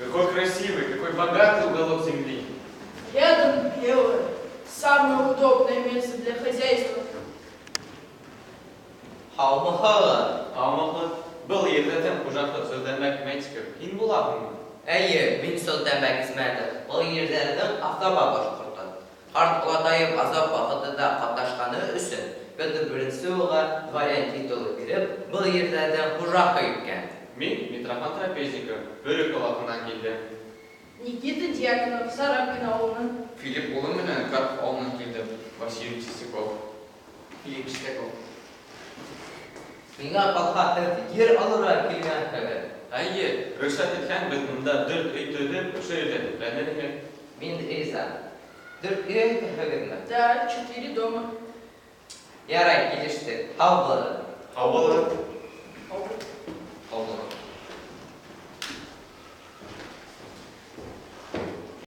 Какой красивый, какой богатый уголок земли. Рядом белое. Самое удобное место для хозяйства. Алмақы бұл ерлерден құжақты сөзденмек мәтікіп, кең болағын. Әйе, мин сөзденмек ізмәді. Бұл ерлердің автоба башқұрды. Қарт ұлатайып азап вақытыда қаташқаны үшін, білді бірінсі оға дворян титулы беріп, бұл ерлердің құжаққа еткен. Мен Митрофан Трапезников, бөрік олақынан келді. Никита Дьяконов, Сарапин ауылынан. Филипп ұлы менен Карп ауылынан келді. Василий Чистяков. Филипп Чистяков. Миңа қалқаты ер алыра келген қабір. Әйе, рұқсат еткен біз мұнда дүрт үй төліп, үш үйді. Бәнеріңе? Мен Риза. Дүрт үй қабірмі? Да, 4 дома. Ярай, келішті. Қау болады. Қау болады.